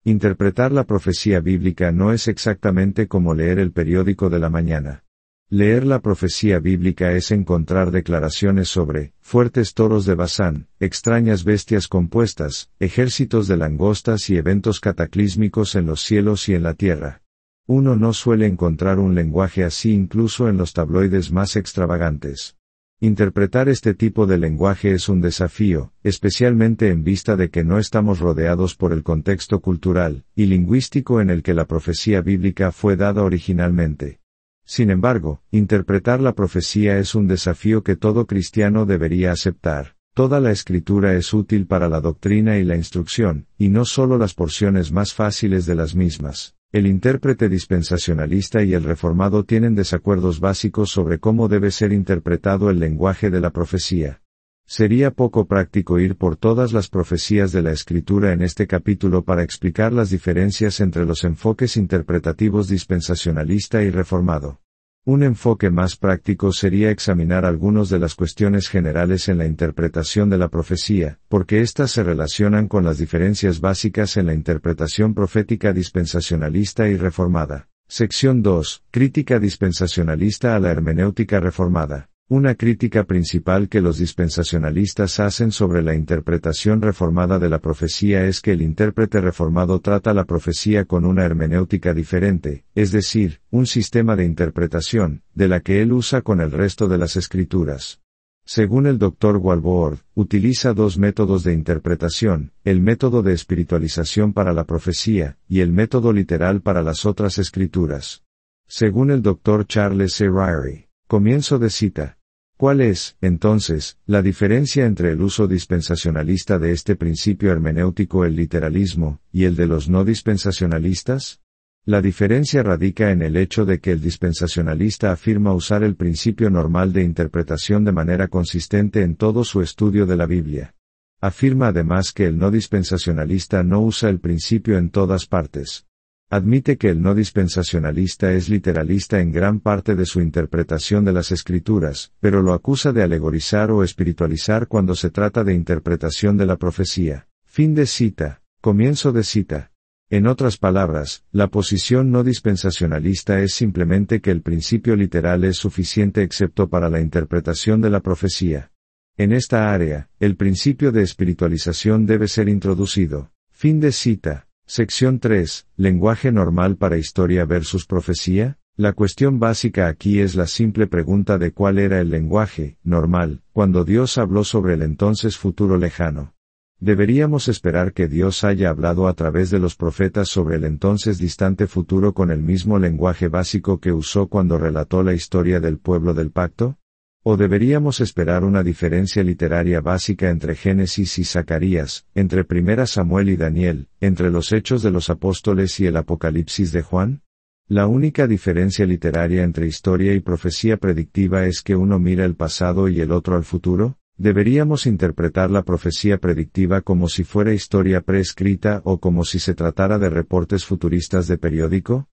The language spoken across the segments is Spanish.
Interpretar la profecía bíblica no es exactamente como leer el periódico de la mañana. Leer la profecía bíblica es encontrar declaraciones sobre fuertes toros de Basán, extrañas bestias compuestas, ejércitos de langostas y eventos cataclísmicos en los cielos y en la tierra. Uno no suele encontrar un lenguaje así incluso en los tabloides más extravagantes. Interpretar este tipo de lenguaje es un desafío, especialmente en vista de que no estamos rodeados por el contexto cultural y lingüístico en el que la profecía bíblica fue dada originalmente. Sin embargo, interpretar la profecía es un desafío que todo cristiano debería aceptar. Toda la escritura es útil para la doctrina y la instrucción, y no solo las porciones más fáciles de las mismas. El intérprete dispensacionalista y el reformado tienen desacuerdos básicos sobre cómo debe ser interpretado el lenguaje de la profecía. Sería poco práctico ir por todas las profecías de la Escritura en este capítulo para explicar las diferencias entre los enfoques interpretativos dispensacionalista y reformado. Un enfoque más práctico sería examinar algunas de las cuestiones generales en la interpretación de la profecía, porque éstas se relacionan con las diferencias básicas en la interpretación profética dispensacionalista y reformada. Sección 2. Crítica dispensacionalista a la hermenéutica reformada. Una crítica principal que los dispensacionalistas hacen sobre la interpretación reformada de la profecía es que el intérprete reformado trata la profecía con una hermenéutica diferente, es decir, un sistema de interpretación, de la que él usa con el resto de las escrituras. Según el Dr. Walvoord, utiliza dos métodos de interpretación, el método de espiritualización para la profecía, y el método literal para las otras escrituras. Según el Dr. Charles C. Ryrie. Comienzo de cita. ¿Cuál es, entonces, la diferencia entre el uso dispensacionalista de este principio hermenéutico, el literalismo, y el de los no dispensacionalistas? La diferencia radica en el hecho de que el dispensacionalista afirma usar el principio normal de interpretación de manera consistente en todo su estudio de la Biblia. Afirma además que el no dispensacionalista no usa el principio en todas partes. Admite que el no dispensacionalista es literalista en gran parte de su interpretación de las Escrituras, pero lo acusa de alegorizar o espiritualizar cuando se trata de interpretación de la profecía. Fin de cita. Comienzo de cita. En otras palabras, la posición no dispensacionalista es simplemente que el principio literal es suficiente excepto para la interpretación de la profecía. En esta área, el principio de espiritualización debe ser introducido. Fin de cita. Sección 3. ¿Lenguaje normal para historia versus profecía? La cuestión básica aquí es la simple pregunta de cuál era el lenguaje normal cuando Dios habló sobre el entonces futuro lejano. ¿Deberíamos esperar que Dios haya hablado a través de los profetas sobre el entonces distante futuro con el mismo lenguaje básico que usó cuando relató la historia del pueblo del pacto? ¿O deberíamos esperar una diferencia literaria básica entre Génesis y Zacarías, entre 1 Samuel y Daniel, entre los Hechos de los Apóstoles y el Apocalipsis de Juan? La única diferencia literaria entre historia y profecía predictiva es que uno mira el pasado y el otro al futuro. ¿Deberíamos interpretar la profecía predictiva como si fuera historia preescrita o como si se tratara de reportes futuristas de periódico?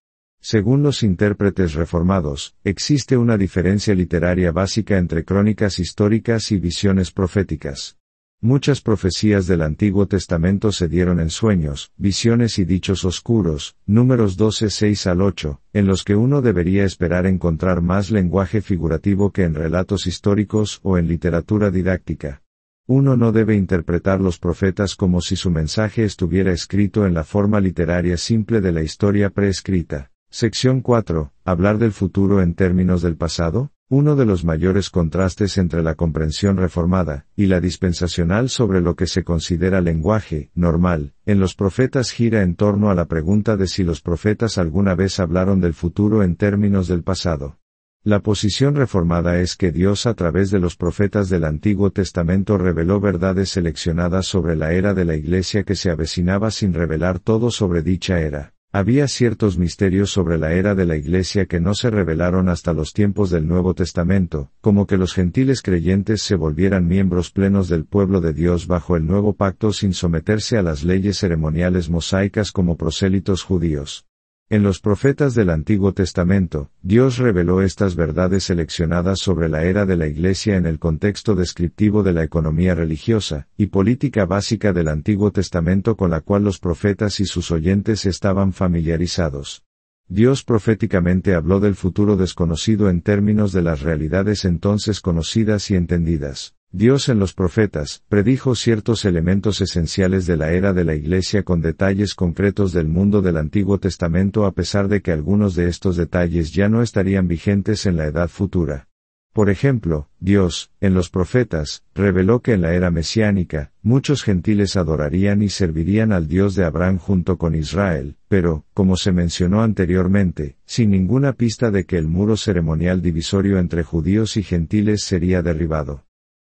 Según los intérpretes reformados, existe una diferencia literaria básica entre crónicas históricas y visiones proféticas. Muchas profecías del Antiguo Testamento se dieron en sueños, visiones y dichos oscuros, Números 12, 6 al 8, en los que uno debería esperar encontrar más lenguaje figurativo que en relatos históricos o en literatura didáctica. Uno no debe interpretar los profetas como si su mensaje estuviera escrito en la forma literaria simple de la historia preescrita. Sección 4. ¿Hablar del futuro en términos del pasado? Uno de los mayores contrastes entre la comprensión reformada y la dispensacional sobre lo que se considera lenguaje normal en los profetas gira en torno a la pregunta de si los profetas alguna vez hablaron del futuro en términos del pasado. La posición reformada es que Dios a través de los profetas del Antiguo Testamento reveló verdades seleccionadas sobre la era de la Iglesia que se avecinaba sin revelar todo sobre dicha era. Había ciertos misterios sobre la era de la Iglesia que no se revelaron hasta los tiempos del Nuevo Testamento, como que los gentiles creyentes se volvieran miembros plenos del pueblo de Dios bajo el nuevo pacto sin someterse a las leyes ceremoniales mosaicas como prosélitos judíos. En los profetas del Antiguo Testamento, Dios reveló estas verdades seleccionadas sobre la era de la Iglesia en el contexto descriptivo de la economía religiosa y política básica del Antiguo Testamento con la cual los profetas y sus oyentes estaban familiarizados. Dios proféticamente habló del futuro desconocido en términos de las realidades entonces conocidas y entendidas. Dios en los profetas predijo ciertos elementos esenciales de la era de la Iglesia con detalles concretos del mundo del Antiguo Testamento a pesar de que algunos de estos detalles ya no estarían vigentes en la edad futura. Por ejemplo, Dios, en los profetas, reveló que en la era mesiánica, muchos gentiles adorarían y servirían al Dios de Abraham junto con Israel, pero, como se mencionó anteriormente, sin ninguna pista de que el muro ceremonial divisorio entre judíos y gentiles sería derribado.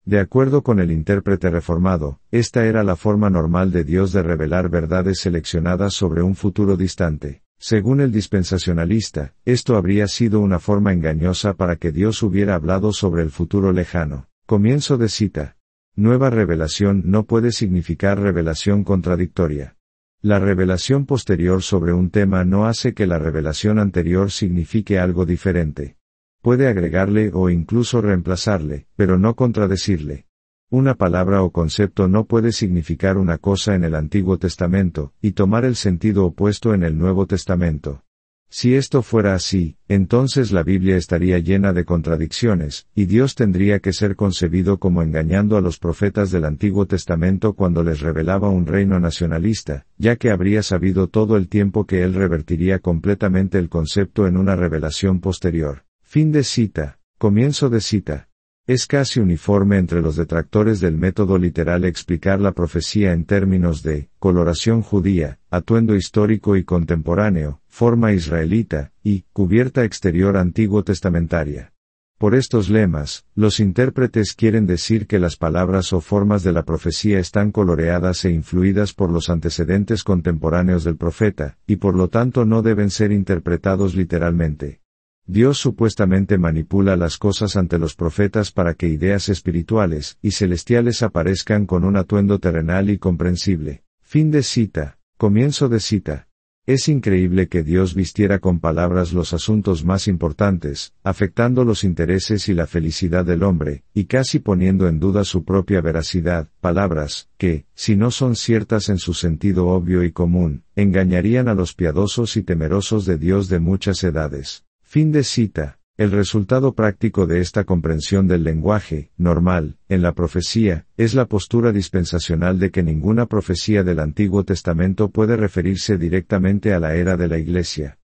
De acuerdo con el intérprete reformado, esta era la forma normal de Dios de revelar verdades seleccionadas sobre un futuro distante. Según el dispensacionalista, esto habría sido una forma engañosa para que Dios hubiera hablado sobre el futuro lejano. Comienzo de cita. Nueva revelación no puede significar revelación contradictoria. La revelación posterior sobre un tema no hace que la revelación anterior signifique algo diferente. Puede agregarle o incluso reemplazarle, pero no contradecirle. Una palabra o concepto no puede significar una cosa en el Antiguo Testamento, y tomar el sentido opuesto en el Nuevo Testamento. Si esto fuera así, entonces la Biblia estaría llena de contradicciones, y Dios tendría que ser concebido como engañando a los profetas del Antiguo Testamento cuando les revelaba un reino nacionalista, ya que habría sabido todo el tiempo que Él revertiría completamente el concepto en una revelación posterior. Fin de cita. Comienzo de cita. Es casi uniforme entre los detractores del método literal explicar la profecía en términos de coloración judía, atuendo histórico y contemporáneo, forma israelita, y cubierta exterior antiguo testamentaria. Por estos lemas, los intérpretes quieren decir que las palabras o formas de la profecía están coloreadas e influidas por los antecedentes contemporáneos del profeta, y por lo tanto no deben ser interpretados literalmente. Dios supuestamente manipula las cosas ante los profetas para que ideas espirituales y celestiales aparezcan con un atuendo terrenal y comprensible. Fin de cita. Comienzo de cita. Es increíble que Dios vistiera con palabras los asuntos más importantes, afectando los intereses y la felicidad del hombre, y casi poniendo en duda su propia veracidad, palabras que, si no son ciertas en su sentido obvio y común, engañarían a los piadosos y temerosos de Dios de muchas edades. Fin de cita. El resultado práctico de esta comprensión del lenguaje, normal, en la profecía, es la postura dispensacional de que ninguna profecía del Antiguo Testamento puede referirse directamente a la era de la Iglesia.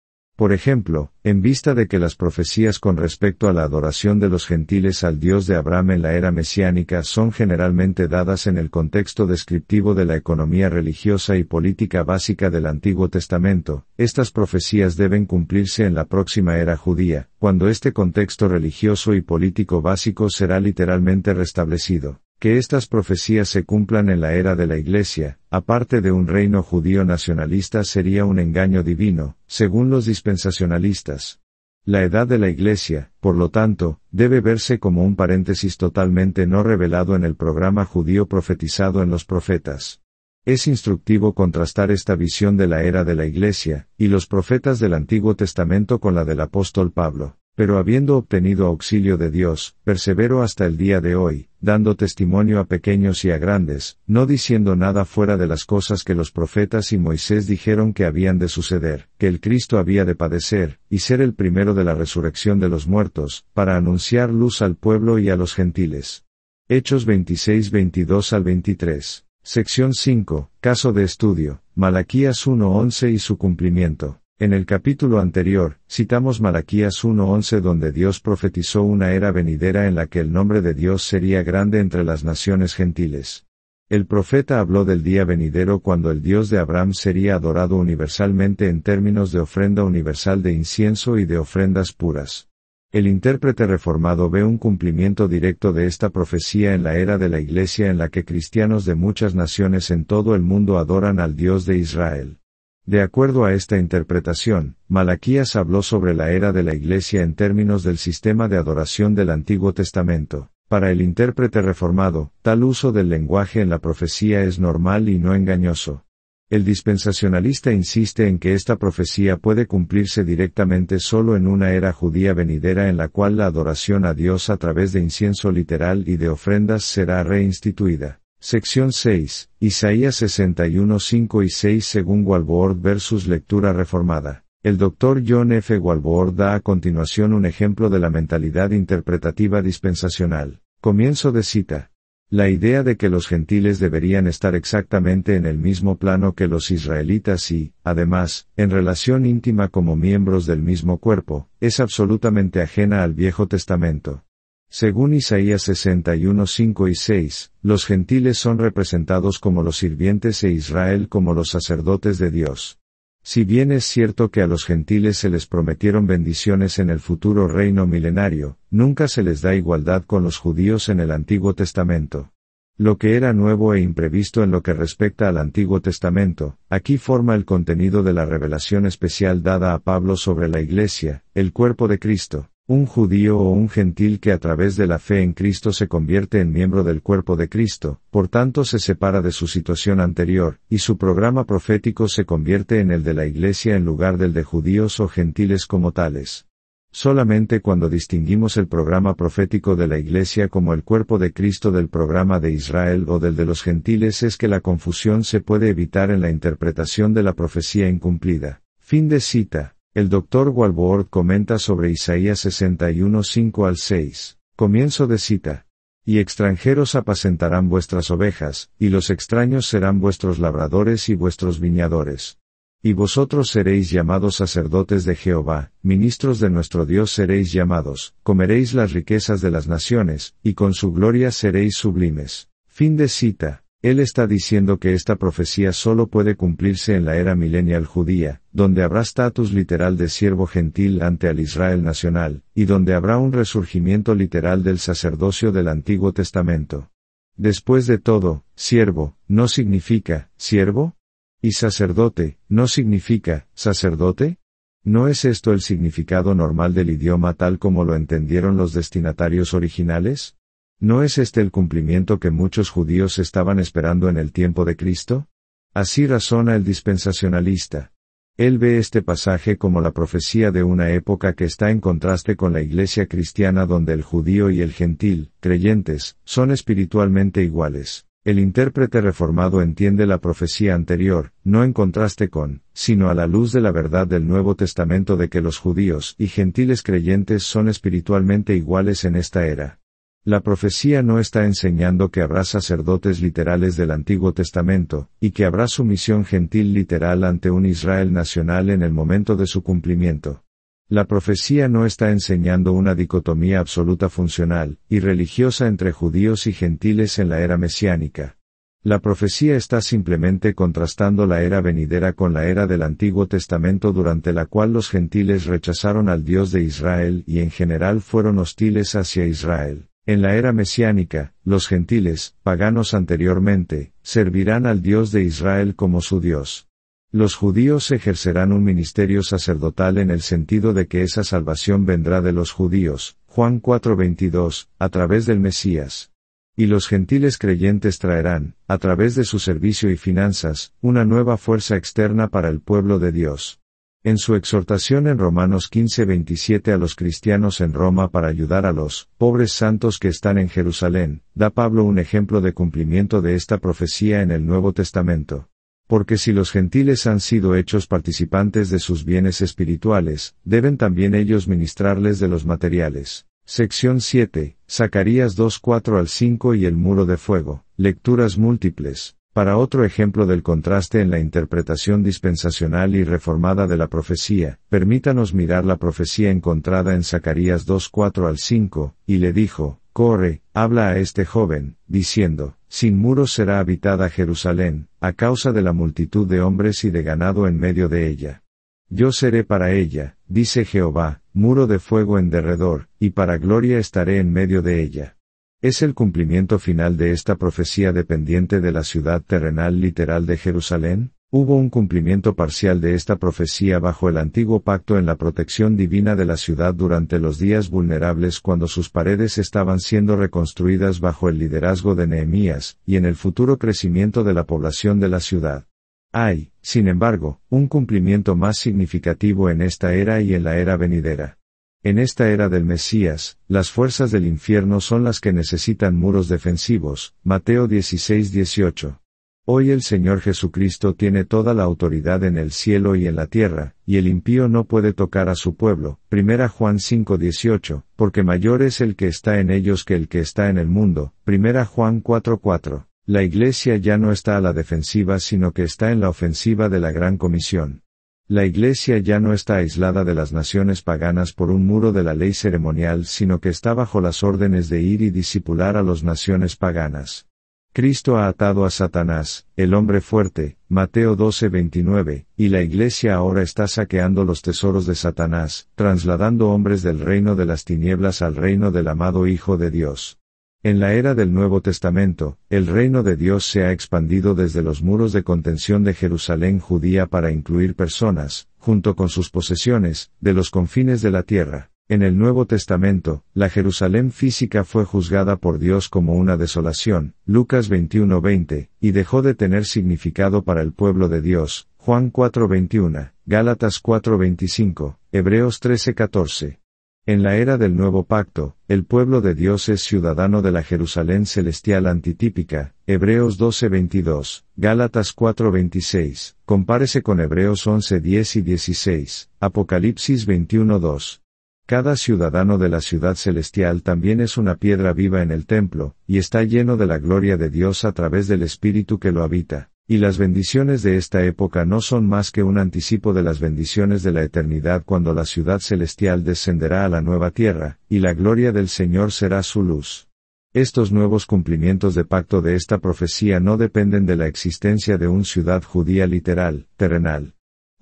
Por ejemplo, en vista de que las profecías con respecto a la adoración de los gentiles al Dios de Abraham en la era mesiánica son generalmente dadas en el contexto descriptivo de la economía religiosa y política básica del Antiguo Testamento, estas profecías deben cumplirse en la próxima era judía, cuando este contexto religioso y político básico será literalmente restablecido. Que estas profecías se cumplan en la era de la Iglesia, aparte de un reino judío nacionalista sería un engaño divino, según los dispensacionalistas. La edad de la Iglesia, por lo tanto, debe verse como un paréntesis totalmente no revelado en el programa judío profetizado en los profetas. Es instructivo contrastar esta visión de la era de la Iglesia, y los profetas del Antiguo Testamento con la del apóstol Pablo. Pero habiendo obtenido auxilio de Dios, persevero hasta el día de hoy, dando testimonio a pequeños y a grandes, no diciendo nada fuera de las cosas que los profetas y Moisés dijeron que habían de suceder, que el Cristo había de padecer, y ser el primero de la resurrección de los muertos, para anunciar luz al pueblo y a los gentiles. Hechos 26-22 al 23. Sección 5, Caso de estudio, Malaquías 1:11 y su cumplimiento. En el capítulo anterior, citamos Malaquías 1:11 donde Dios profetizó una era venidera en la que el nombre de Dios sería grande entre las naciones gentiles. El profeta habló del día venidero cuando el Dios de Abraham sería adorado universalmente en términos de ofrenda universal de incienso y de ofrendas puras. El intérprete reformado ve un cumplimiento directo de esta profecía en la era de la Iglesia en la que cristianos de muchas naciones en todo el mundo adoran al Dios de Israel. De acuerdo a esta interpretación, Malaquías habló sobre la era de la Iglesia en términos del sistema de adoración del Antiguo Testamento. Para el intérprete reformado, tal uso del lenguaje en la profecía es normal y no engañoso. El dispensacionalista insiste en que esta profecía puede cumplirse directamente solo en una era judía venidera en la cual la adoración a Dios a través de incienso literal y de ofrendas será reinstituida. Sección 6, Isaías 61, 5 y 6 según Walvoord versus lectura reformada. El Dr. John F. Walvoord da a continuación un ejemplo de la mentalidad interpretativa dispensacional. Comienzo de cita. La idea de que los gentiles deberían estar exactamente en el mismo plano que los israelitas y, además, en relación íntima como miembros del mismo cuerpo, es absolutamente ajena al Viejo Testamento. Según Isaías 61, 5 y 6, los gentiles son representados como los sirvientes e Israel como los sacerdotes de Dios. Si bien es cierto que a los gentiles se les prometieron bendiciones en el futuro reino milenario, nunca se les da igualdad con los judíos en el Antiguo Testamento. Lo que era nuevo e imprevisto en lo que respecta al Antiguo Testamento, aquí forma el contenido de la revelación especial dada a Pablo sobre la Iglesia, el cuerpo de Cristo. Un judío o un gentil que a través de la fe en Cristo se convierte en miembro del cuerpo de Cristo, por tanto se separa de su situación anterior, y su programa profético se convierte en el de la Iglesia en lugar del de judíos o gentiles como tales. Solamente cuando distinguimos el programa profético de la Iglesia como el cuerpo de Cristo del programa de Israel o del de los gentiles es que la confusión se puede evitar en la interpretación de la profecía incumplida. Fin de cita. El Dr. Walvoord comenta sobre Isaías 61, 5 al 6. Comienzo de cita. Y extranjeros apacentarán vuestras ovejas, y los extraños serán vuestros labradores y vuestros viñadores. Y vosotros seréis llamados sacerdotes de Jehová, ministros de nuestro Dios seréis llamados, comeréis las riquezas de las naciones, y con su gloria seréis sublimes. Fin de cita. Él está diciendo que esta profecía solo puede cumplirse en la era milenial judía, donde habrá estatus literal de siervo gentil ante el Israel nacional, y donde habrá un resurgimiento literal del sacerdocio del Antiguo Testamento. Después de todo, siervo, ¿no significa siervo? ¿Y sacerdote, no significa sacerdote? ¿No es esto el significado normal del idioma tal como lo entendieron los destinatarios originales? ¿No es este el cumplimiento que muchos judíos estaban esperando en el tiempo de Cristo? Así razona el dispensacionalista. Él ve este pasaje como la profecía de una época que está en contraste con la iglesia cristiana donde el judío y el gentil, creyentes, son espiritualmente iguales. El intérprete reformado entiende la profecía anterior, no en contraste con, sino a la luz de la verdad del Nuevo Testamento de que los judíos y gentiles creyentes son espiritualmente iguales en esta era. La profecía no está enseñando que habrá sacerdotes literales del Antiguo Testamento, y que habrá sumisión gentil literal ante un Israel nacional en el momento de su cumplimiento. La profecía no está enseñando una dicotomía absoluta funcional y religiosa entre judíos y gentiles en la era mesiánica. La profecía está simplemente contrastando la era venidera con la era del Antiguo Testamento durante la cual los gentiles rechazaron al Dios de Israel y en general fueron hostiles hacia Israel. En la era mesiánica, los gentiles, paganos anteriormente, servirán al Dios de Israel como su Dios. Los judíos ejercerán un ministerio sacerdotal en el sentido de que esa salvación vendrá de los judíos, Juan 4:22, a través del Mesías. Y los gentiles creyentes traerán, a través de su servicio y finanzas, una nueva fuerza externa para el pueblo de Dios. En su exhortación en Romanos 15:27 a los cristianos en Roma para ayudar a los pobres santos que están en Jerusalén, da Pablo un ejemplo de cumplimiento de esta profecía en el Nuevo Testamento. Porque si los gentiles han sido hechos participantes de sus bienes espirituales, deben también ellos ministrarles de los materiales. Sección 7, Zacarías 2:4 al 5 y el muro de fuego, lecturas múltiples. Para otro ejemplo del contraste en la interpretación dispensacional y reformada de la profecía, permítanos mirar la profecía encontrada en Zacarías 2:4 al 5, y le dijo, corre, habla a este joven, diciendo, sin muros será habitada Jerusalén, a causa de la multitud de hombres y de ganado en medio de ella. Yo seré para ella, dice Jehová, muro de fuego en derredor, y para gloria estaré en medio de ella. ¿Es el cumplimiento final de esta profecía dependiente de la ciudad terrenal literal de Jerusalén? Hubo un cumplimiento parcial de esta profecía bajo el antiguo pacto en la protección divina de la ciudad durante los días vulnerables cuando sus paredes estaban siendo reconstruidas bajo el liderazgo de Nehemías, y en el futuro crecimiento de la población de la ciudad. Hay, sin embargo, un cumplimiento más significativo en esta era y en la era venidera. En esta era del Mesías, las fuerzas del infierno son las que necesitan muros defensivos, Mateo 16:18. Hoy el Señor Jesucristo tiene toda la autoridad en el cielo y en la tierra, y el impío no puede tocar a su pueblo, 1 Juan 5:18, porque mayor es el que está en ellos que el que está en el mundo, 1 Juan 4:4. La Iglesia ya no está a la defensiva sino que está en la ofensiva de la Gran Comisión. La Iglesia ya no está aislada de las naciones paganas por un muro de la ley ceremonial sino que está bajo las órdenes de ir y discipular a las naciones paganas. Cristo ha atado a Satanás, el hombre fuerte, Mateo 12:29, y la Iglesia ahora está saqueando los tesoros de Satanás, trasladando hombres del reino de las tinieblas al reino del amado Hijo de Dios. En la era del Nuevo Testamento, el reino de Dios se ha expandido desde los muros de contención de Jerusalén judía para incluir personas, junto con sus posesiones, de los confines de la tierra. En el Nuevo Testamento, la Jerusalén física fue juzgada por Dios como una desolación, Lucas 21:20, y dejó de tener significado para el pueblo de Dios, Juan 4:21, Gálatas 4:25, Hebreos 13:14. En la era del Nuevo Pacto, el pueblo de Dios es ciudadano de la Jerusalén celestial antitípica, Hebreos 12:22, Gálatas 4:26, compárese con Hebreos 11:10 y 16, Apocalipsis 21:2. Cada ciudadano de la ciudad celestial también es una piedra viva en el templo, y está lleno de la gloria de Dios a través del Espíritu que lo habita, y las bendiciones de esta época no son más que un anticipo de las bendiciones de la eternidad cuando la ciudad celestial descenderá a la nueva tierra, y la gloria del Señor será su luz. Estos nuevos cumplimientos de pacto de esta profecía no dependen de la existencia de una ciudad judía literal, terrenal.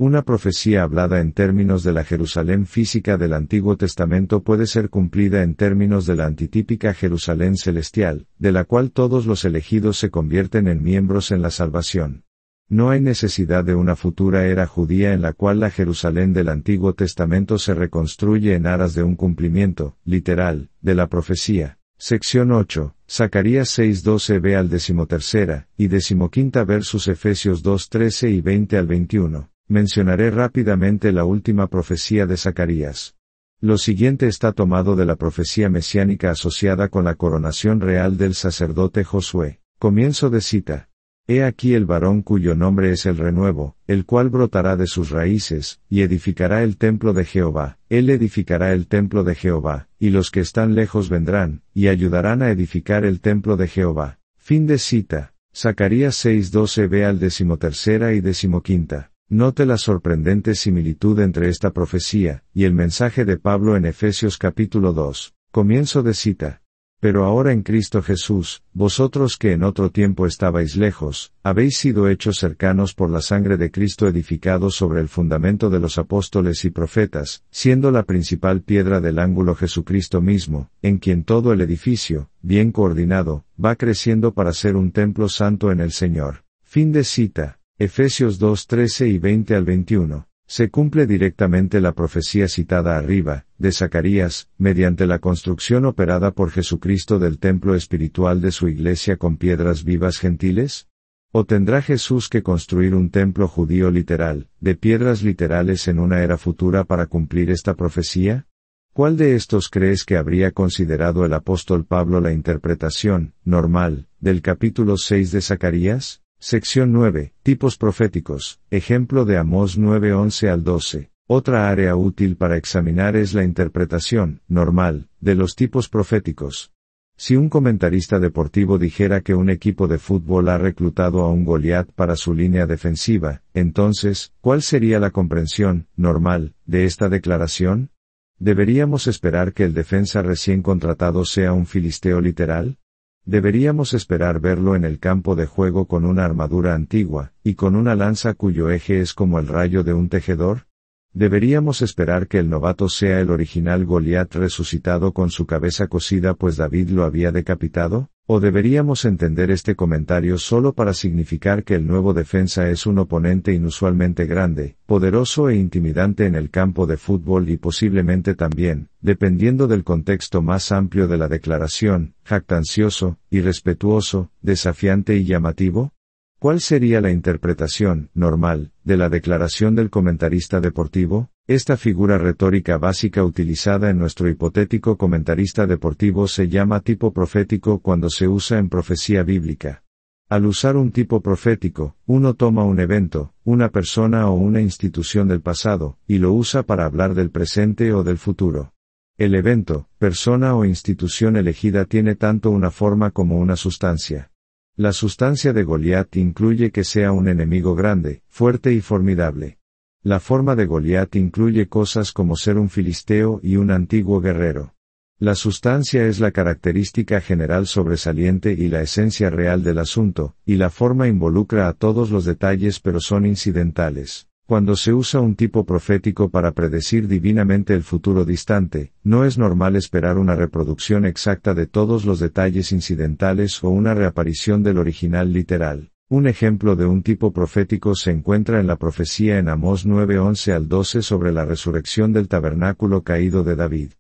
Una profecía hablada en términos de la Jerusalén física del Antiguo Testamento puede ser cumplida en términos de la antitípica Jerusalén celestial, de la cual todos los elegidos se convierten en miembros en la salvación. No hay necesidad de una futura era judía en la cual la Jerusalén del Antiguo Testamento se reconstruye en aras de un cumplimiento, literal, de la profecía. Sección 8, Zacarías 6:12b al 13 y 15 versus Efesios 2:13 y 20 al 21. Mencionaré rápidamente la última profecía de Zacarías. Lo siguiente está tomado de la profecía mesiánica asociada con la coronación real del sacerdote Josué. Comienzo de cita. He aquí el varón cuyo nombre es el renuevo, el cual brotará de sus raíces, y edificará el templo de Jehová. Él edificará el templo de Jehová, y los que están lejos vendrán, y ayudarán a edificar el templo de Jehová. Fin de cita. Zacarías 6:12b al 13 y 15. Note la sorprendente similitud entre esta profecía, y el mensaje de Pablo en Efesios capítulo 2. Comienzo de cita. Pero ahora en Cristo Jesús, vosotros que en otro tiempo estabais lejos, habéis sido hechos cercanos por la sangre de Cristo edificados sobre el fundamento de los apóstoles y profetas, siendo la principal piedra del ángulo Jesucristo mismo, en quien todo el edificio, bien coordinado, va creciendo para ser un templo santo en el Señor. Fin de cita. Efesios 2:13 y 20 al 21. Se cumple directamente la profecía citada arriba, de Zacarías, mediante la construcción operada por Jesucristo del templo espiritual de su iglesia con piedras vivas gentiles. ¿O tendrá Jesús que construir un templo judío literal, de piedras literales en una era futura para cumplir esta profecía? ¿Cuál de estos crees que habría considerado el apóstol Pablo la interpretación, normal, del capítulo 6 de Zacarías? Sección 9. Tipos proféticos. Ejemplo de Amós 9:11 al 12. Otra área útil para examinar es la interpretación, normal, de los tipos proféticos. Si un comentarista deportivo dijera que un equipo de fútbol ha reclutado a un Goliat para su línea defensiva, entonces, ¿cuál sería la comprensión, normal, de esta declaración? ¿Deberíamos esperar que el defensa recién contratado sea un filisteo literal? ¿Deberíamos esperar verlo en el campo de juego con una armadura antigua, y con una lanza cuyo eje es como el rayo de un tejedor? ¿Deberíamos esperar que el novato sea el original Goliat resucitado con su cabeza cocida pues David lo había decapitado? ¿O deberíamos entender este comentario solo para significar que el nuevo defensa es un oponente inusualmente grande, poderoso e intimidante en el campo de fútbol y posiblemente también, dependiendo del contexto más amplio de la declaración, jactancioso, irrespetuoso, desafiante y llamativo? ¿Cuál sería la interpretación, normal, de la declaración del comentarista deportivo? Esta figura retórica básica utilizada en nuestro hipotético comentarista deportivo se llama tipo profético cuando se usa en profecía bíblica. Al usar un tipo profético, uno toma un evento, una persona o una institución del pasado, y lo usa para hablar del presente o del futuro. El evento, persona o institución elegida tiene tanto una forma como una sustancia. La sustancia de Goliat incluye que sea un enemigo grande, fuerte y formidable. La forma de Goliat incluye cosas como ser un filisteo y un antiguo guerrero. La sustancia es la característica general sobresaliente y la esencia real del asunto, y la forma involucra a todos los detalles pero son incidentales. Cuando se usa un tipo profético para predecir divinamente el futuro distante, no es normal esperar una reproducción exacta de todos los detalles incidentales o una reaparición del original literal. Un ejemplo de un tipo profético se encuentra en la profecía en Amós 9:11 al 12 sobre la resurrección del tabernáculo caído de David.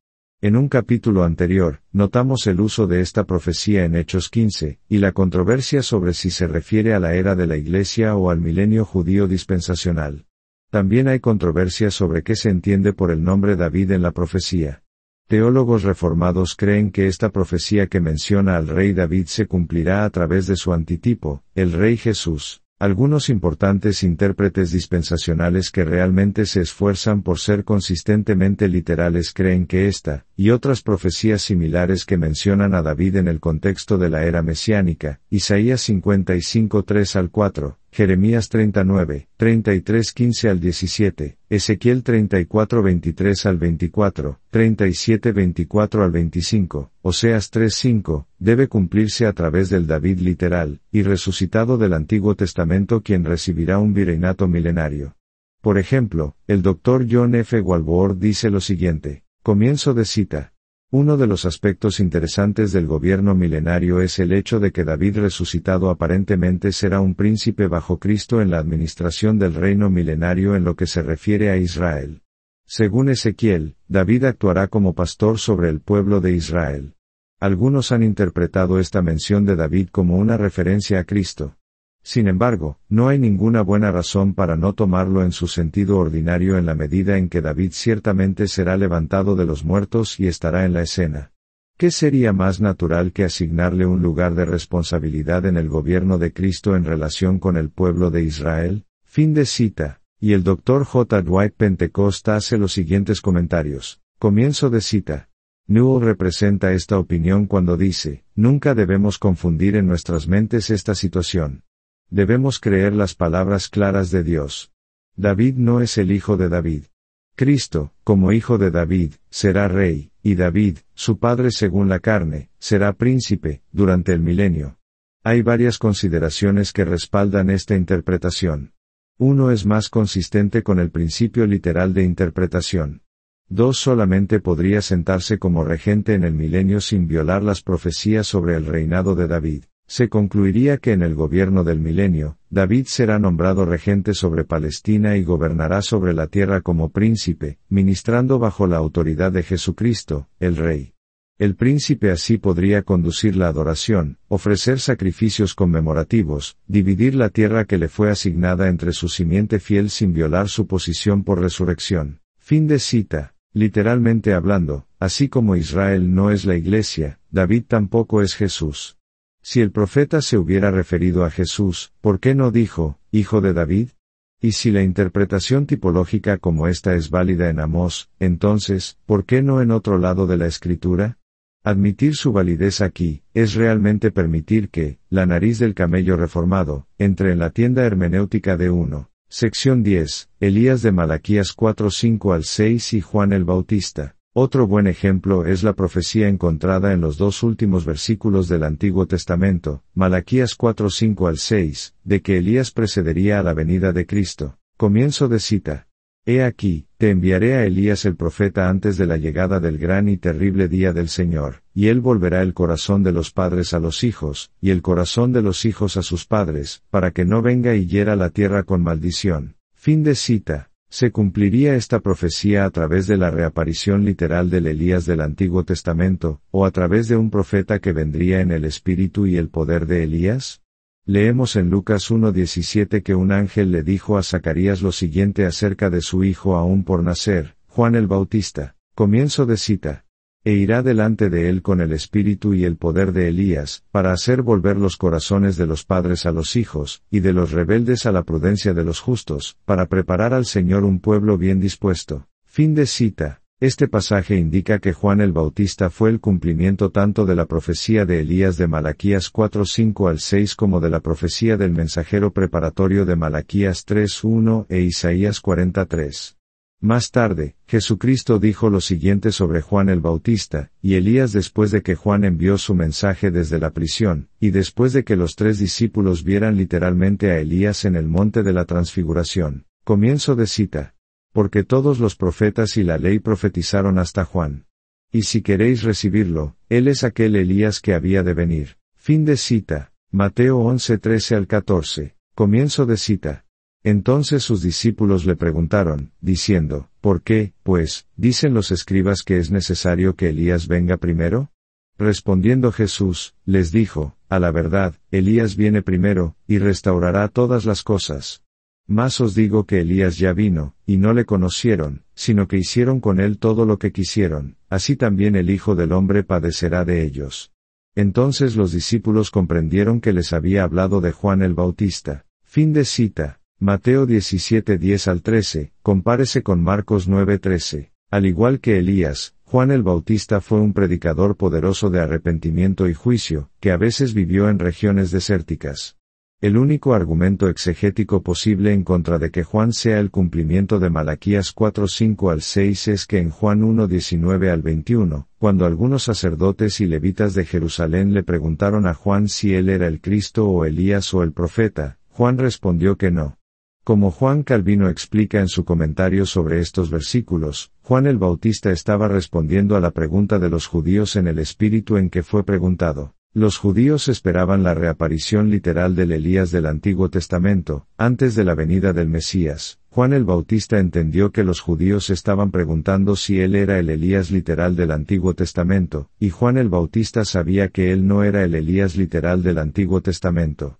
En un capítulo anterior, notamos el uso de esta profecía en Hechos 15, y la controversia sobre si se refiere a la era de la Iglesia o al milenio judío dispensacional. También hay controversia sobre qué se entiende por el nombre David en la profecía. Teólogos reformados creen que esta profecía que menciona al rey David se cumplirá a través de su antitipo, el rey Jesús. Algunos importantes intérpretes dispensacionales que realmente se esfuerzan por ser consistentemente literales creen que esta, y otras profecías similares que mencionan a David en el contexto de la era mesiánica, Isaías 55:3 al 4, Jeremías 39, 33:15 al 17, Ezequiel 34:23 al 24, 37:24 al 25, Oseas 3:5, debe cumplirse a través del David literal, y resucitado del Antiguo Testamento quien recibirá un virreinato milenario. Por ejemplo, el Dr. John F. Walvoord dice lo siguiente, comienzo de cita. Uno de los aspectos interesantes del gobierno milenario es el hecho de que David resucitado aparentemente será un príncipe bajo Cristo en la administración del reino milenario en lo que se refiere a Israel. Según Ezequiel, David actuará como pastor sobre el pueblo de Israel. Algunos han interpretado esta mención de David como una referencia a Cristo. Sin embargo, no hay ninguna buena razón para no tomarlo en su sentido ordinario en la medida en que David ciertamente será levantado de los muertos y estará en la escena. ¿Qué sería más natural que asignarle un lugar de responsabilidad en el gobierno de Cristo en relación con el pueblo de Israel? Fin de cita. Y el Dr. J. Dwight Pentecost hace los siguientes comentarios. Comienzo de cita. Newell representa esta opinión cuando dice, nunca debemos confundir en nuestras mentes esta situación. Debemos creer las palabras claras de Dios. David no es el hijo de David. Cristo, como hijo de David, será rey, y David, su padre según la carne, será príncipe, durante el milenio. Hay varias consideraciones que respaldan esta interpretación. Uno es más consistente con el principio literal de interpretación. 2 solamente podría sentarse como regente en el milenio sin violar las profecías sobre el reinado de David. Se concluiría que en el gobierno del milenio, David será nombrado regente sobre Palestina y gobernará sobre la tierra como príncipe, ministrando bajo la autoridad de Jesucristo, el Rey. El príncipe así podría conducir la adoración, ofrecer sacrificios conmemorativos, dividir la tierra que le fue asignada entre su simiente fiel sin violar su posición por resurrección. Fin de cita. Literalmente hablando, así como Israel no es la Iglesia, David tampoco es Jesús. Si el profeta se hubiera referido a Jesús, ¿por qué no dijo, hijo de David? Y si la interpretación tipológica como esta es válida en Amós, entonces, ¿por qué no en otro lado de la Escritura? Admitir su validez aquí, es realmente permitir que, la nariz del camello reformado, entre en la tienda hermenéutica de 1. Sección 10, Elías de Malaquías 4:5 al 6 y Juan el Bautista. Otro buen ejemplo es la profecía encontrada en los 2 últimos versículos del Antiguo Testamento, Malaquías 4:5 al 6, de que Elías precedería a la venida de Cristo. Comienzo de cita. He aquí, te enviaré a Elías el profeta antes de la llegada del gran y terrible día del Señor, y él volverá el corazón de los padres a los hijos, y el corazón de los hijos a sus padres, para que no venga y hiera la tierra con maldición. Fin de cita. ¿Se cumpliría esta profecía a través de la reaparición literal del Elías del Antiguo Testamento, o a través de un profeta que vendría en el espíritu y el poder de Elías? Leemos en Lucas 1:17 que un ángel le dijo a Zacarías lo siguiente acerca de su hijo aún por nacer, Juan el Bautista. Comienzo de cita. E irá delante de él con el espíritu y el poder de Elías, para hacer volver los corazones de los padres a los hijos, y de los rebeldes a la prudencia de los justos, para preparar al Señor un pueblo bien dispuesto. Fin de cita. Este pasaje indica que Juan el Bautista fue el cumplimiento tanto de la profecía de Elías de Malaquías 4:5 al 6 como de la profecía del mensajero preparatorio de Malaquías 3:1 e Isaías 43. Más tarde, Jesucristo dijo lo siguiente sobre Juan el Bautista, y Elías después de que Juan envió su mensaje desde la prisión, y después de que los 3 discípulos vieran literalmente a Elías en el monte de la transfiguración. Comienzo de cita. Porque todos los profetas y la ley profetizaron hasta Juan. Y si queréis recibirlo, él es aquel Elías que había de venir. Fin de cita. Mateo 11:13 al 14. Comienzo de cita. Entonces sus discípulos le preguntaron, diciendo, ¿por qué, pues, dicen los escribas que es necesario que Elías venga primero? Respondiendo Jesús, les dijo, a la verdad, Elías viene primero, y restaurará todas las cosas. Mas os digo que Elías ya vino, y no le conocieron, sino que hicieron con él todo lo que quisieron, así también el Hijo del Hombre padecerá de ellos. Entonces los discípulos comprendieron que les había hablado de Juan el Bautista. Fin de cita. Mateo 17:10 al 13, compárese con Marcos 9:13. Al igual que Elías, Juan el Bautista fue un predicador poderoso de arrepentimiento y juicio, que a veces vivió en regiones desérticas. El único argumento exegético posible en contra de que Juan sea el cumplimiento de Malaquías 4:5 al 6 es que en Juan 1:19 al 21, cuando algunos sacerdotes y levitas de Jerusalén le preguntaron a Juan si él era el Cristo o Elías o el profeta, Juan respondió que no. Como Juan Calvino explica en su comentario sobre estos versículos, Juan el Bautista estaba respondiendo a la pregunta de los judíos en el espíritu en que fue preguntado. Los judíos esperaban la reaparición literal del Elías del Antiguo Testamento, antes de la venida del Mesías. Juan el Bautista entendió que los judíos estaban preguntando si él era el Elías literal del Antiguo Testamento, y Juan el Bautista sabía que él no era el Elías literal del Antiguo Testamento.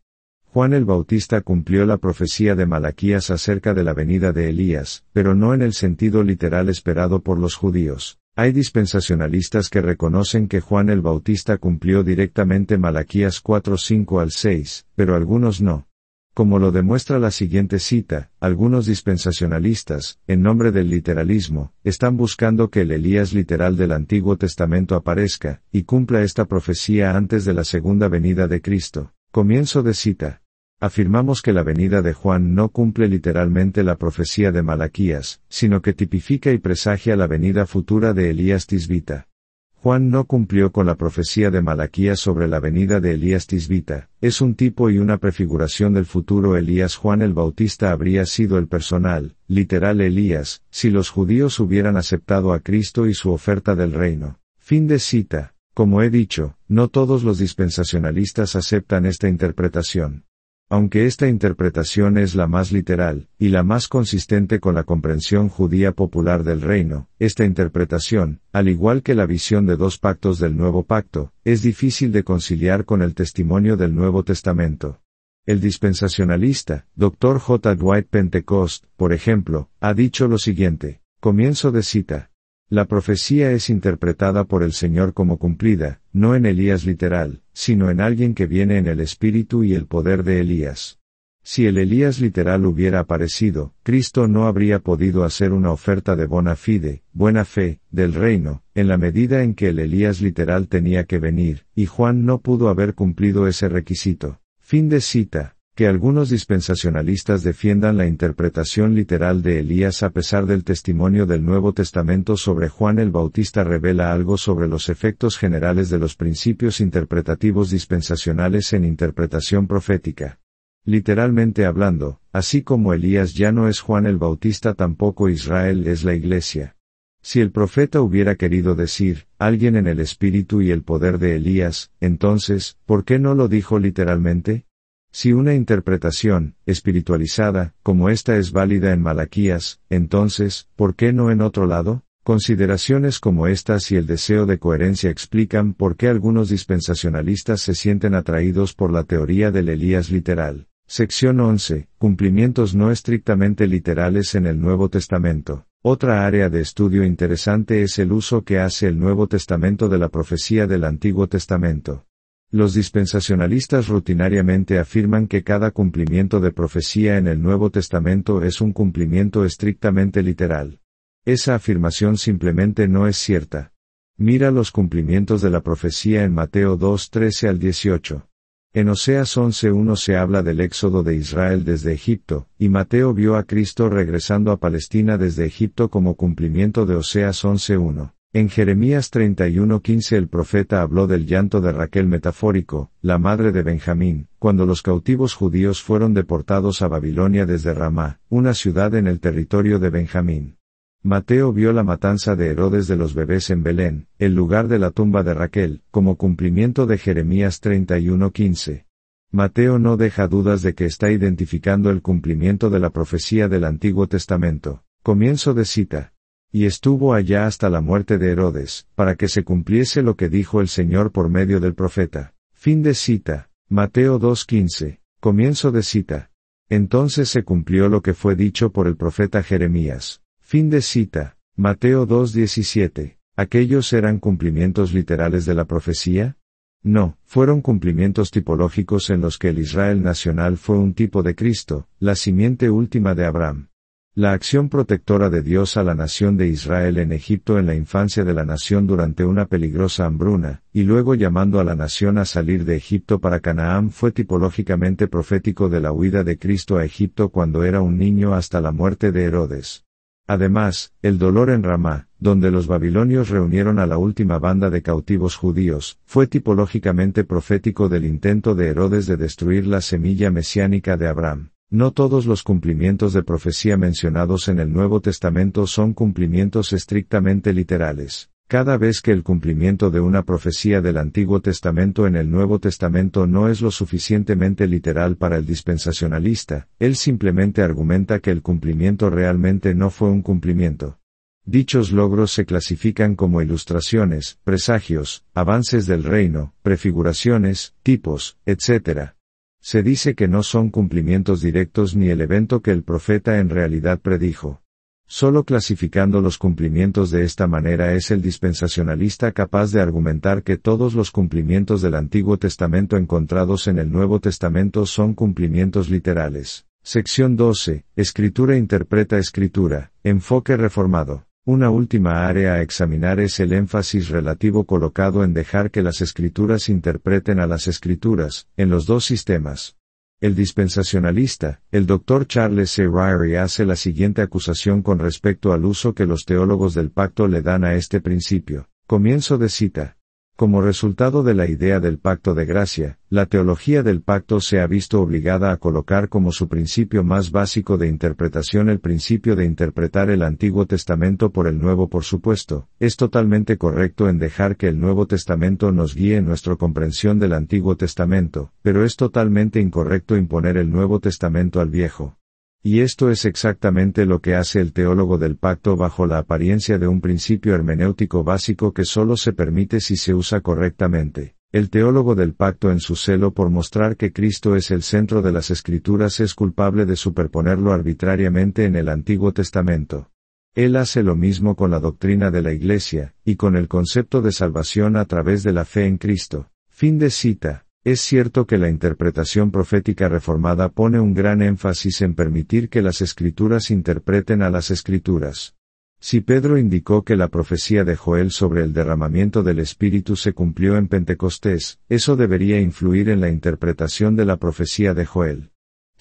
Juan el Bautista cumplió la profecía de Malaquías acerca de la venida de Elías, pero no en el sentido literal esperado por los judíos. Hay dispensacionalistas que reconocen que Juan el Bautista cumplió directamente Malaquías 4:5 al 6, pero algunos no. Como lo demuestra la siguiente cita, algunos dispensacionalistas, en nombre del literalismo, están buscando que el Elías literal del Antiguo Testamento aparezca, y cumpla esta profecía antes de la segunda venida de Cristo. Comienzo de cita. Afirmamos que la venida de Juan no cumple literalmente la profecía de Malaquías, sino que tipifica y presagia la venida futura de Elías Tisbita. Juan no cumplió con la profecía de Malaquías sobre la venida de Elías Tisbita, es un tipo y una prefiguración del futuro Elías. Juan el Bautista habría sido el personal, literal Elías, si los judíos hubieran aceptado a Cristo y su oferta del reino. Fin de cita. Como he dicho, no todos los dispensacionalistas aceptan esta interpretación. Aunque esta interpretación es la más literal, y la más consistente con la comprensión judía popular del reino, esta interpretación, al igual que la visión de 2 pactos del Nuevo Pacto, es difícil de conciliar con el testimonio del Nuevo Testamento. El dispensacionalista, Dr. J. Dwight Pentecost, por ejemplo, ha dicho lo siguiente. Comienzo de cita. La profecía es interpretada por el Señor como cumplida, no en Elías literal, sino en alguien que viene en el espíritu y el poder de Elías. Si el Elías literal hubiera aparecido, Cristo no habría podido hacer una oferta de bona fide, buena fe, del reino, en la medida en que el Elías literal tenía que venir, y Juan no pudo haber cumplido ese requisito. Fin de cita. Que algunos dispensacionalistas defiendan la interpretación literal de Elías a pesar del testimonio del Nuevo Testamento sobre Juan el Bautista revela algo sobre los efectos generales de los principios interpretativos dispensacionales en interpretación profética. Literalmente hablando, así como Elías ya no es Juan el Bautista, tampoco Israel es la Iglesia. Si el profeta hubiera querido decir, alguien en el espíritu y el poder de Elías, entonces, ¿por qué no lo dijo literalmente? Si una interpretación, espiritualizada, como esta es válida en Malaquías, entonces, ¿por qué no en otro lado? Consideraciones como estas y el deseo de coherencia explican por qué algunos dispensacionalistas se sienten atraídos por la teoría del Elías literal. Sección 11. Cumplimientos no estrictamente literales en el Nuevo Testamento. Otra área de estudio interesante es el uso que hace el Nuevo Testamento de la profecía del Antiguo Testamento. Los dispensacionalistas rutinariamente afirman que cada cumplimiento de profecía en el Nuevo Testamento es un cumplimiento estrictamente literal. Esa afirmación simplemente no es cierta. Mira los cumplimientos de la profecía en Mateo 2:13 al 18. En Oseas 11:1 se habla del éxodo de Israel desde Egipto, y Mateo vio a Cristo regresando a Palestina desde Egipto como cumplimiento de Oseas 11:1. En Jeremías 31:15 el profeta habló del llanto de Raquel metafórico, la madre de Benjamín, cuando los cautivos judíos fueron deportados a Babilonia desde Ramá, una ciudad en el territorio de Benjamín. Mateo vio la matanza de Herodes de los bebés en Belén, el lugar de la tumba de Raquel, como cumplimiento de Jeremías 31:15. Mateo no deja dudas de que está identificando el cumplimiento de la profecía del Antiguo Testamento. Comienzo de cita. Y estuvo allá hasta la muerte de Herodes, para que se cumpliese lo que dijo el Señor por medio del profeta. Fin de cita. Mateo 2:15. Comienzo de cita. Entonces se cumplió lo que fue dicho por el profeta Jeremías. Fin de cita. Mateo 2:17. ¿Aquellos eran cumplimientos literales de la profecía? No, fueron cumplimientos tipológicos en los que el Israel nacional fue un tipo de Cristo, la simiente última de Abraham. La acción protectora de Dios a la nación de Israel en Egipto en la infancia de la nación durante una peligrosa hambruna, y luego llamando a la nación a salir de Egipto para Canaán fue tipológicamente profético de la huida de Cristo a Egipto cuando era un niño hasta la muerte de Herodes. Además, el dolor en Ramá, donde los babilonios reunieron a la última banda de cautivos judíos, fue tipológicamente profético del intento de Herodes de destruir la semilla mesiánica de Abraham. No todos los cumplimientos de profecía mencionados en el Nuevo Testamento son cumplimientos estrictamente literales. Cada vez que el cumplimiento de una profecía del Antiguo Testamento en el Nuevo Testamento no es lo suficientemente literal para el dispensacionalista, él simplemente argumenta que el cumplimiento realmente no fue un cumplimiento. Dichos logros se clasifican como ilustraciones, presagios, avances del reino, prefiguraciones, tipos, etc. Se dice que no son cumplimientos directos ni el evento que el profeta en realidad predijo. Solo clasificando los cumplimientos de esta manera es el dispensacionalista capaz de argumentar que todos los cumplimientos del Antiguo Testamento encontrados en el Nuevo Testamento son cumplimientos literales. Sección 12. Escritura interpreta Escritura. Enfoque reformado. Una última área a examinar es el énfasis relativo colocado en dejar que las Escrituras interpreten a las Escrituras, en los dos sistemas. El dispensacionalista, el Dr. Charles C. Ryrie hace la siguiente acusación con respecto al uso que los teólogos del pacto le dan a este principio. Comienzo de cita. Como resultado de la idea del pacto de gracia, la teología del pacto se ha visto obligada a colocar como su principio más básico de interpretación el principio de interpretar el Antiguo Testamento por el Nuevo. Por supuesto, es totalmente correcto en dejar que el Nuevo Testamento nos guíe en nuestra comprensión del Antiguo Testamento, pero es totalmente incorrecto imponer el Nuevo Testamento al Viejo. Y esto es exactamente lo que hace el teólogo del pacto bajo la apariencia de un principio hermenéutico básico que solo se permite si se usa correctamente. El teólogo del pacto en su celo por mostrar que Cristo es el centro de las Escrituras es culpable de superponerlo arbitrariamente en el Antiguo Testamento. Él hace lo mismo con la doctrina de la Iglesia, y con el concepto de salvación a través de la fe en Cristo. Fin de cita. Es cierto que la interpretación profética reformada pone un gran énfasis en permitir que las Escrituras interpreten a las Escrituras. Si Pedro indicó que la profecía de Joel sobre el derramamiento del Espíritu se cumplió en Pentecostés, eso debería influir en la interpretación de la profecía de Joel.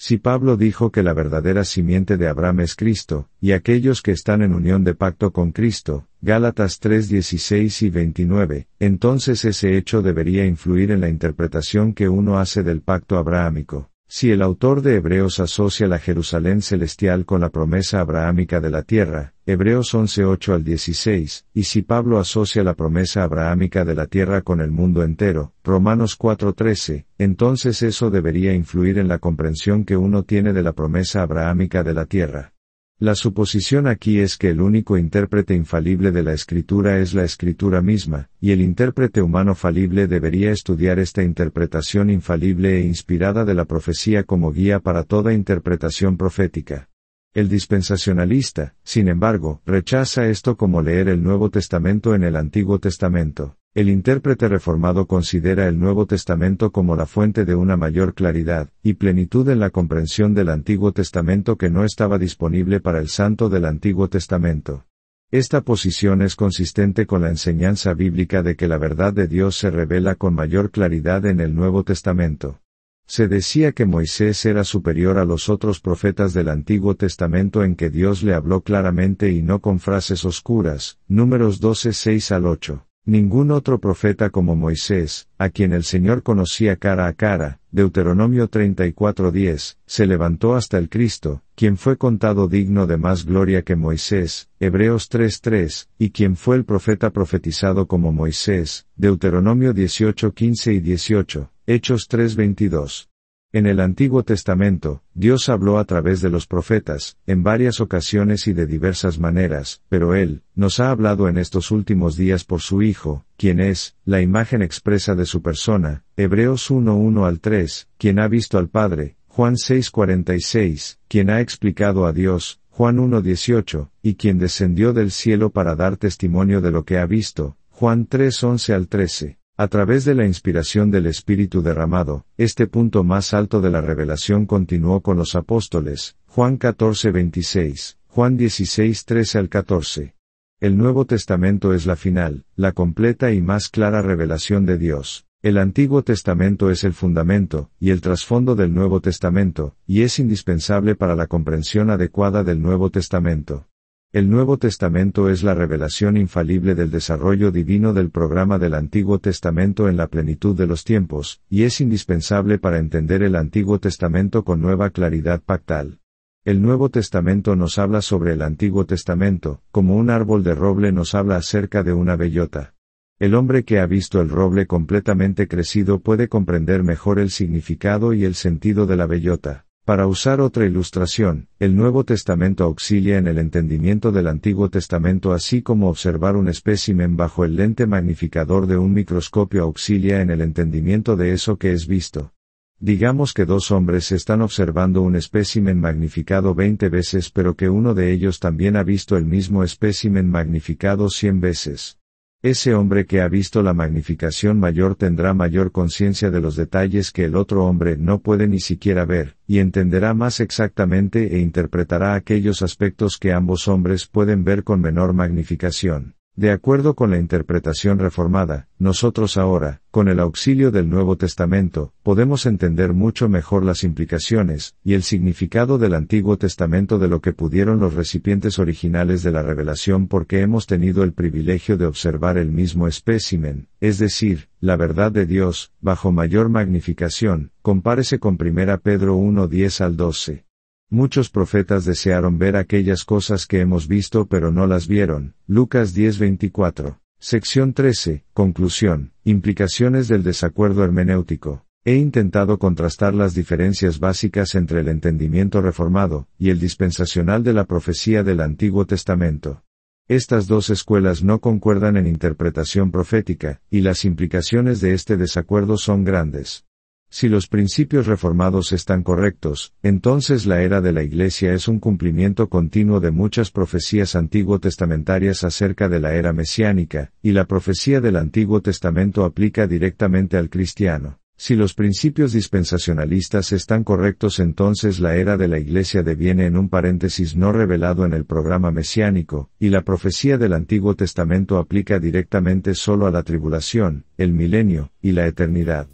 Si Pablo dijo que la verdadera simiente de Abraham es Cristo, y aquellos que están en unión de pacto con Cristo, Gálatas 3:16 y 29, entonces ese hecho debería influir en la interpretación que uno hace del pacto abrahámico. Si el autor de Hebreos asocia la Jerusalén celestial con la promesa abrahámica de la tierra, Hebreos 11:8 al 16, y si Pablo asocia la promesa abrahámica de la tierra con el mundo entero, Romanos 4:13, entonces eso debería influir en la comprensión que uno tiene de la promesa abrahámica de la tierra. La suposición aquí es que el único intérprete infalible de la Escritura es la Escritura misma, y el intérprete humano falible debería estudiar esta interpretación infalible e inspirada de la profecía como guía para toda interpretación profética. El dispensacionalista, sin embargo, rechaza esto como leer el Nuevo Testamento en el Antiguo Testamento. El intérprete reformado considera el Nuevo Testamento como la fuente de una mayor claridad y plenitud en la comprensión del Antiguo Testamento que no estaba disponible para el santo del Antiguo Testamento. Esta posición es consistente con la enseñanza bíblica de que la verdad de Dios se revela con mayor claridad en el Nuevo Testamento. Se decía que Moisés era superior a los otros profetas del Antiguo Testamento en que Dios le habló claramente y no con frases oscuras, Números 12, 6 al 8. Ningún otro profeta como Moisés, a quien el Señor conocía cara a cara, Deuteronomio 34:10, se levantó hasta el Cristo, quien fue contado digno de más gloria que Moisés, Hebreos 3:3, y quien fue el profeta profetizado como Moisés, Deuteronomio 18:15 y 18, Hechos 3:22. En el Antiguo Testamento, Dios habló a través de los profetas, en varias ocasiones y de diversas maneras, pero Él, nos ha hablado en estos últimos días por su Hijo, quien es, la imagen expresa de su persona, Hebreos 1:1 al 3, quien ha visto al Padre, Juan 6:46, quien ha explicado a Dios, Juan 1:18, y quien descendió del cielo para dar testimonio de lo que ha visto, Juan 3:11 al 13. A través de la inspiración del Espíritu derramado, este punto más alto de la revelación continuó con los apóstoles, Juan 14:26, Juan 16:13 al 14. El Nuevo Testamento es la final, la completa y más clara revelación de Dios. El Antiguo Testamento es el fundamento, y el trasfondo del Nuevo Testamento, y es indispensable para la comprensión adecuada del Nuevo Testamento. El Nuevo Testamento es la revelación infalible del desarrollo divino del programa del Antiguo Testamento en la plenitud de los tiempos, y es indispensable para entender el Antiguo Testamento con nueva claridad pactal. El Nuevo Testamento nos habla sobre el Antiguo Testamento, como un árbol de roble nos habla acerca de una bellota. El hombre que ha visto el roble completamente crecido puede comprender mejor el significado y el sentido de la bellota. Para usar otra ilustración, el Nuevo Testamento auxilia en el entendimiento del Antiguo Testamento así como observar un espécimen bajo el lente magnificador de un microscopio auxilia en el entendimiento de eso que es visto. Digamos que dos hombres están observando un espécimen magnificado 20 veces pero que uno de ellos también ha visto el mismo espécimen magnificado 100 veces. Ese hombre que ha visto la magnificación mayor tendrá mayor conciencia de los detalles que el otro hombre no puede ni siquiera ver, y entenderá más exactamente e interpretará aquellos aspectos que ambos hombres pueden ver con menor magnificación. De acuerdo con la interpretación reformada, nosotros ahora, con el auxilio del Nuevo Testamento, podemos entender mucho mejor las implicaciones y el significado del Antiguo Testamento de lo que pudieron los recipientes originales de la revelación porque hemos tenido el privilegio de observar el mismo espécimen, es decir, la verdad de Dios, bajo mayor magnificación. Compárese con 1 Pedro 1:10 al 12. Muchos profetas desearon ver aquellas cosas que hemos visto pero no las vieron. Lucas 10:24. Sección 13. Conclusión. Implicaciones del desacuerdo hermenéutico. He intentado contrastar las diferencias básicas entre el entendimiento reformado y el dispensacional de la profecía del Antiguo Testamento. Estas dos escuelas no concuerdan en interpretación profética, y las implicaciones de este desacuerdo son grandes. Si los principios reformados están correctos, entonces la era de la Iglesia es un cumplimiento continuo de muchas profecías antiguo-testamentarias acerca de la era mesiánica, y la profecía del Antiguo Testamento aplica directamente al cristiano. Si los principios dispensacionalistas están correctos, entonces la era de la Iglesia deviene en un paréntesis no revelado en el programa mesiánico, y la profecía del Antiguo Testamento aplica directamente solo a la tribulación, el milenio, y la eternidad.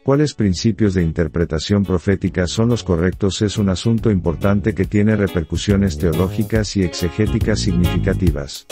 ¿Cuáles principios de interpretación profética son los correctos? Es un asunto importante que tiene repercusiones teológicas y exegéticas significativas.